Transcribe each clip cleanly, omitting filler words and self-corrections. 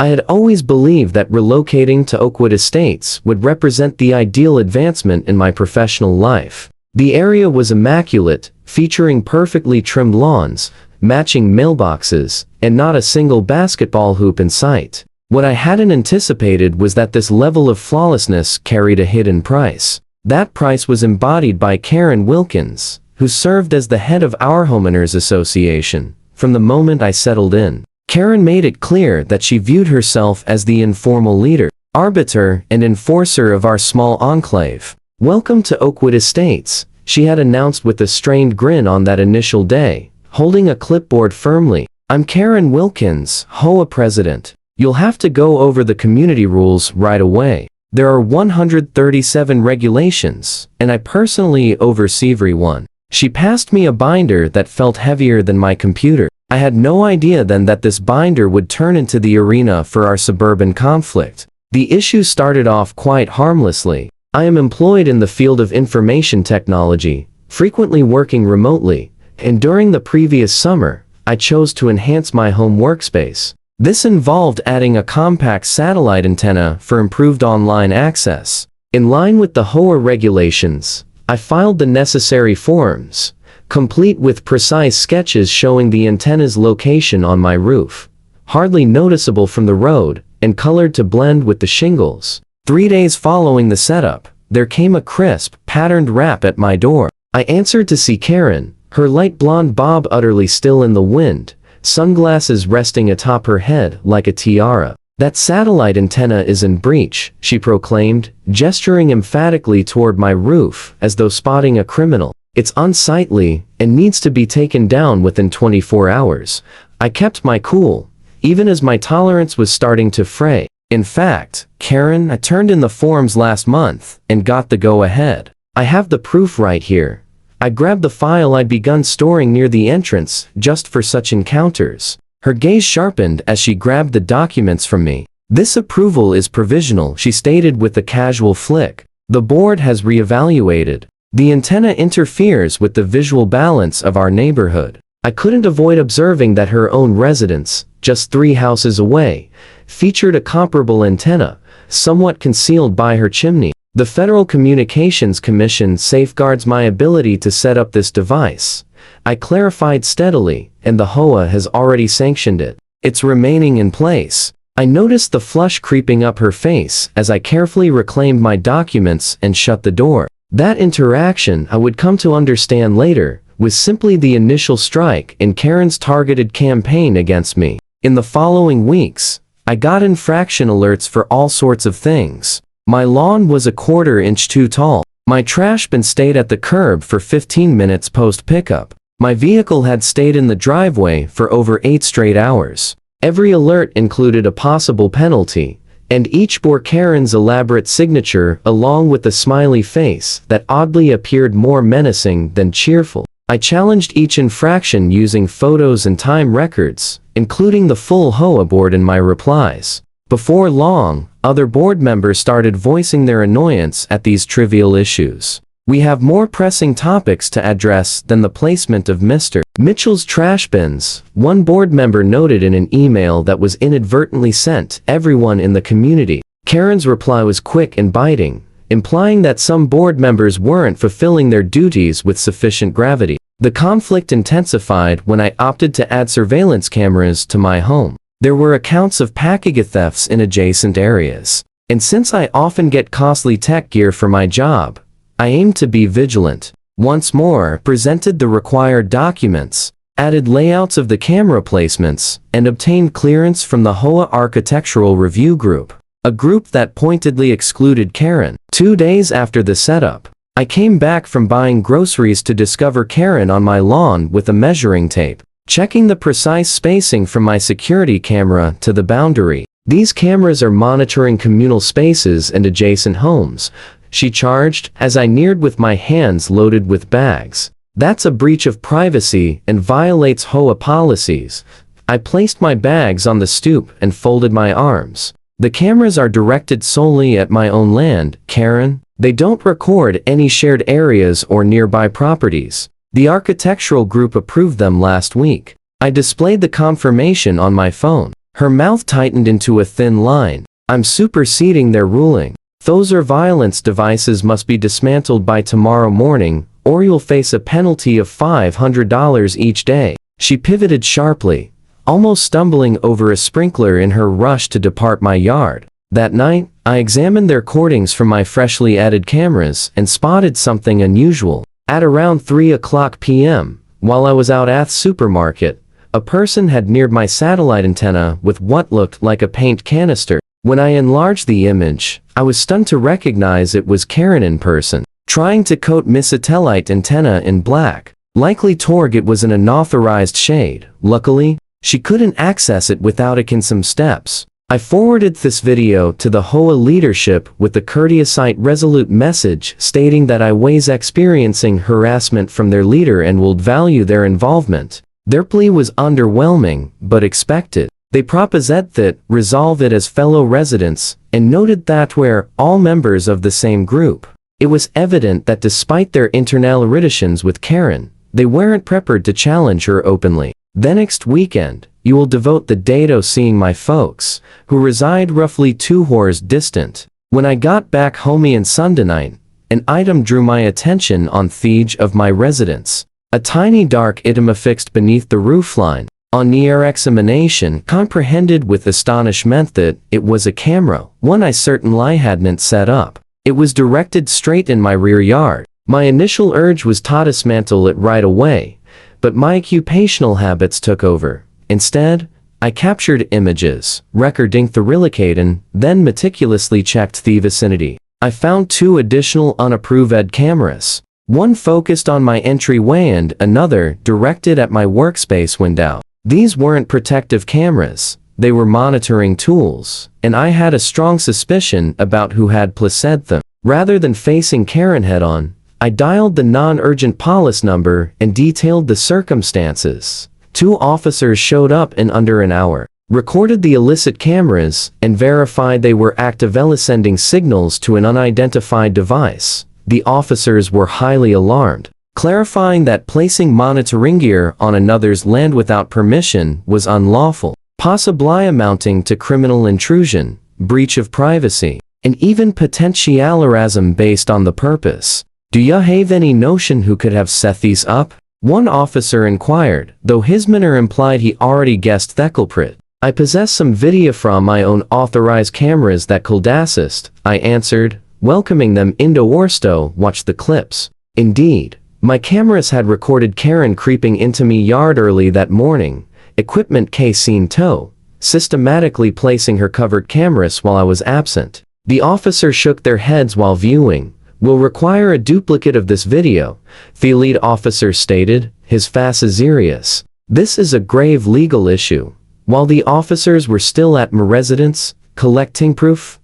I had always believed that relocating to Oakwood Estates would represent the ideal advancement in my professional life. The area was immaculate, featuring perfectly trimmed lawns, matching mailboxes, and not a single basketball hoop in sight. What I hadn't anticipated was that this level of flawlessness carried a hidden price. That price was embodied by Karen Wilkins, who served as the head of our homeowners association. From the moment I settled in, Karen made it clear that she viewed herself as the informal leader, arbiter, and enforcer of our small enclave. "Welcome to Oakwood Estates," she had announced with a strained grin on that initial day, holding a clipboard firmly. "I'm Karen Wilkins, HOA president. You'll have to go over the community rules right away. There are 137 regulations, and I personally oversee every one." She passed me a binder that felt heavier than my computer. I had no idea then that this binder would turn into the arena for our suburban conflict. The issue started off quite harmlessly. I am employed in the field of information technology, frequently working remotely, and during the previous summer, I chose to enhance my home workspace. This involved adding a compact satellite antenna for improved online access. In line with the HOA regulations, I filed the necessary forms, complete with precise sketches showing the antenna's location on my roof, hardly noticeable from the road, and colored to blend with the shingles. 3 days following the setup, there came a crisp, patterned rap at my door. I answered to see Karen, her light blonde bob utterly still in the wind, sunglasses resting atop her head like a tiara. "That satellite antenna is in breach," she proclaimed, gesturing emphatically toward my roof as though spotting a criminal. "It's unsightly and needs to be taken down within 24 hours. I kept my cool, even as my tolerance was starting to fray. "In fact, Karen, I turned in the forms last month and got the go-ahead. I have the proof right here." I grabbed the file I'd begun storing near the entrance just for such encounters. Her gaze sharpened as she grabbed the documents from me. "This approval is provisional," she stated with a casual flick. "The board has reevaluated. The antenna interferes with the visual balance of our neighborhood." I couldn't avoid observing that her own residence, just 3 houses away, featured a comparable antenna, somewhat concealed by her chimney. "The Federal Communications Commission safeguards my ability to set up this device," I clarified steadily, "and the HOA has already sanctioned it. It's remaining in place." I noticed the flush creeping up her face as I carefully reclaimed my documents and shut the door. That interaction, I would come to understand later, was simply the initial strike in Karen's targeted campaign against me. In the following weeks, I got infraction alerts for all sorts of things. My lawn was a 1/4 inch too tall. My trash bin stayed at the curb for 15 minutes post-pickup. My vehicle had stayed in the driveway for over 8 straight hours. Every alert included a possible penalty, and each bore Karen's elaborate signature along with a smiley face that oddly appeared more menacing than cheerful. I challenged each infraction using photos and time records, including the full HOA board in my replies. Before long, other board members started voicing their annoyance at these trivial issues. "We have more pressing topics to address than the placement of Mr. Mitchell's trash bins," one board member noted in an email that was inadvertently sent to everyone in the community. Karen's reply was quick and biting, implying that some board members weren't fulfilling their duties with sufficient gravity. The conflict intensified when I opted to add surveillance cameras to my home. There were accounts of package thefts in adjacent areas, and since I often get costly tech gear for my job, I aimed to be vigilant. Once more, presented the required documents, added layouts of the camera placements, and obtained clearance from the HOA Architectural Review Group, a group that pointedly excluded Karen. 2 days after the setup, I came back from buying groceries to discover Karen on my lawn with a measuring tape, checking the precise spacing from my security camera to the boundary. "These cameras are monitoring communal spaces and adjacent homes," she charged as I neared with my hands loaded with bags. "That's a breach of privacy and violates HOA policies." I placed my bags on the stoop and folded my arms. "The cameras are directed solely at my own land, Karen. They don't record any shared areas or nearby properties. The architectural group approved them last week." I displayed the confirmation on my phone. Her mouth tightened into a thin line. I'm superseding their ruling. Those are violence devices must be dismantled by tomorrow morning, or you'll face a penalty of $500 each day. She pivoted sharply, almost stumbling over a sprinkler in her rush to depart my yard. That night, I examined their recordings from my freshly added cameras and spotted something unusual. At around 3:00 p.m., while I was out at the supermarket, a person had neared my satellite antenna with what looked like a paint canister. When I enlarged the image, I was stunned to recognize it was Karen in person, trying to coat my satellite antenna in black. Likely it was an unauthorized shade. Luckily, she couldn't access it without taking some steps. I forwarded this video to the HOA leadership with the courteous yet resolute message stating that I was experiencing harassment from their leader and would value their involvement. Their plea was underwhelming, but expected. They proposed that resolve it as fellow residents, and noted that we're all members of the same group. It was evident that despite their internal irritations with Karen, they weren't prepared to challenge her openly. The next weekend, you will devote the day to seeing my folks, who reside roughly 2 hours distant. When I got back home on Sunday night, an item drew my attention on the edge of my residence. A tiny dark item affixed beneath the roofline. On near examination, comprehended with astonishment that it was a camera, one I certainly hadn't set up. It was directed straight in my rear yard. My initial urge was to dismantle it right away, but my occupational habits took over. Instead, I captured images, recording the relocation, then meticulously checked the vicinity. I found 2 additional unapproved cameras. One focused on my entryway and another directed at my workspace window. These weren't protective cameras, they were monitoring tools, and I had a strong suspicion about who had placed them. Rather than facing Karen head-on, I dialed the non-urgent police number and detailed the circumstances. 2 officers showed up in under an hour, recorded the illicit cameras, and verified they were actively sending signals to an unidentified device. The officers were highly alarmed, clarifying that placing monitoring gear on another's land without permission was unlawful, possibly amounting to criminal intrusion, breach of privacy, and even potential harassment based on the purpose. Do you have any notion who could have set these up? One officer inquired, though his manner implied he already guessed the culprit. I possess some video from my own authorized cameras that could assist, I answered, welcoming them into Orsto. Watch the clips. Indeed, my cameras had recorded Karen creeping into me yard early that morning, equipment case seen tow, systematically placing her covered cameras while I was absent. The officer shook their heads while viewing. Will require a duplicate of this video, the lead officer stated, his face serious. This is a grave legal issue. While the officers were still at my residence, collecting proof,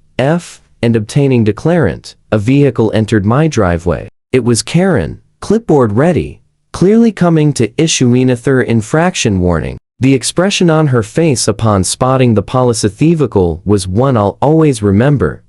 and obtaining declarant, a vehicle entered my driveway. It was Karen, clipboard ready, clearly coming to issue another infraction warning. The expression on her face upon spotting the police vehicle was one I'll always remember.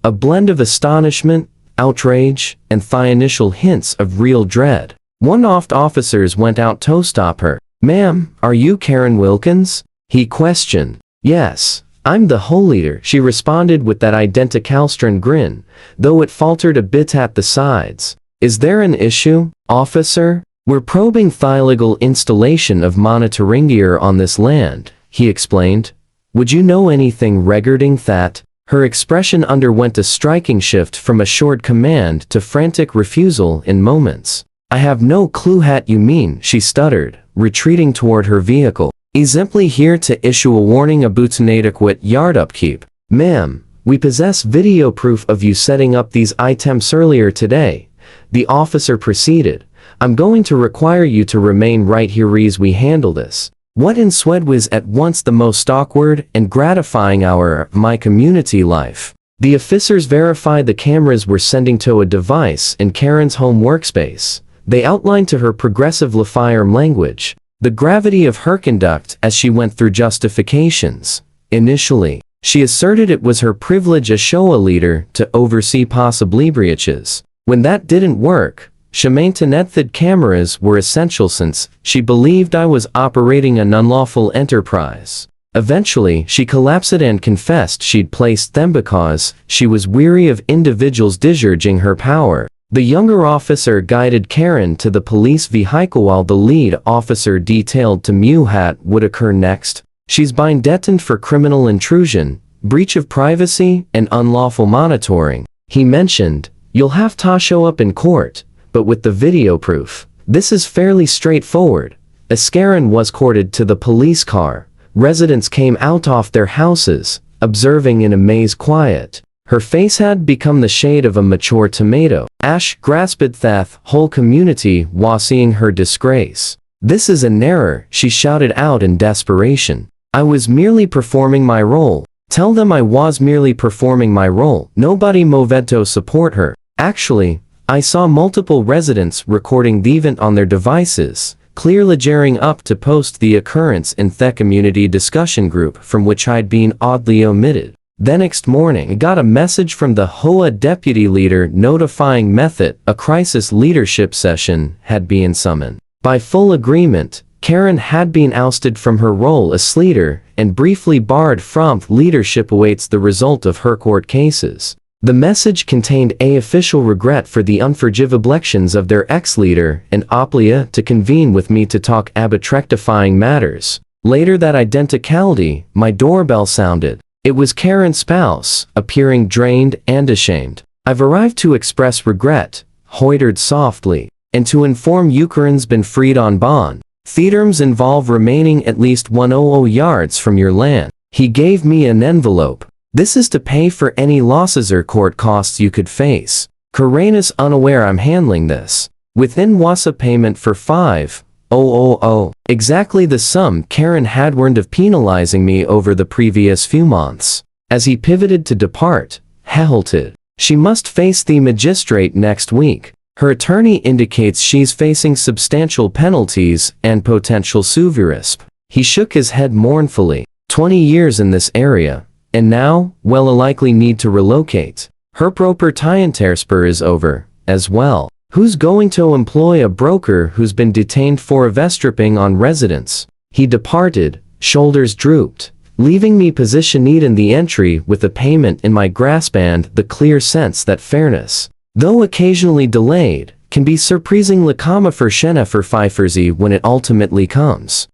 A blend of astonishment, outrage, and the initial hints of real dread. One of the officers went out to stop her. Ma'am, are you Karen Wilkins? He questioned. Yes, I'm the HOA leader, she responded with that identical stern grin, though it faltered a bit at the sides. Is there an issue, officer? We're probing the illegal installation of monitoring gear on this land, he explained. Would you know anything regarding that? Her expression underwent a striking shift from assured command to frantic refusal in moments. I have no clue what you mean, she stuttered, retreating toward her vehicle. He's simply here to issue a warning about inadequate yard upkeep. Ma'am, we possess video proof of you setting up these items earlier today. The officer proceeded. I'm going to require you to remain right here as we handle this. What in Swed was at once the most awkward and gratifying hour of my community life. The officers verified the cameras were sending to a device in Karen's home workspace. They outlined to her progressive firearm language, the gravity of her conduct as she went through justifications. Initially, she asserted it was her privilege as HOA leader to oversee possible breaches. When that didn't work, she maintained that cameras were essential since she believed I was operating an unlawful enterprise. Eventually, she collapsed and confessed she'd placed them because she was weary of individuals discharging her power. The younger officer guided Karen to the police vehicle while the lead officer detailed to me what would occur next. She's been detained for criminal intrusion, breach of privacy, and unlawful monitoring. He mentioned, "You'll have to show up in court, but with the video proof. This is fairly straightforward." As Karen was escorted to the police car, residents came out of their houses, observing in amazed quiet. Her face had become the shade of a mature tomato. Ash grasped that whole community was seeing her disgrace. "This is an error," she shouted out in desperation. "I was merely performing my role. Tell them I was merely performing my role." Nobody moved to support her. Actually, I saw multiple residents recording the event on their devices, clearly gearing up to post the occurrence in the community discussion group from which I'd been oddly omitted. The next morning, I got a message from the HOA deputy leader notifying me that a crisis leadership session had been summoned. By full agreement, Karen had been ousted from her role as leader and briefly barred from leadership awaits the result of her court cases. The message contained an official regret for the unforgivable actions of their ex-leader and obligation to convene with me to talk about rectifying matters. Later that identicality, my doorbell sounded. It was Karen's spouse, appearing drained and ashamed. "I've arrived to express regret," Hoytered softly, "and to inform you Karen's been freed on bond. The terms involve remaining at least 100 yards from your land." He gave me an envelope. "This is to pay for any losses or court costs you could face." Karen is unaware I'm handling this. Within was a payment for 5,000, exactly the sum Karen had warned of penalizing me over the previous few months. As he pivoted to depart, halted. "She must face the magistrate next week. Her attorney indicates she's facing substantial penalties and potential suvirisp." He shook his head mournfully. 20 years in this area. And now, will likely need to relocate. Her property is over, as well. Who's going to employ a broker who's been detained for eavesdropping on residents? He departed, shoulders drooped, leaving me positioned in the entry with a payment in my grasp and the clear sense that fairness, though occasionally delayed, can be surprisingly calm for Shena for Pfeiffersy when it ultimately comes.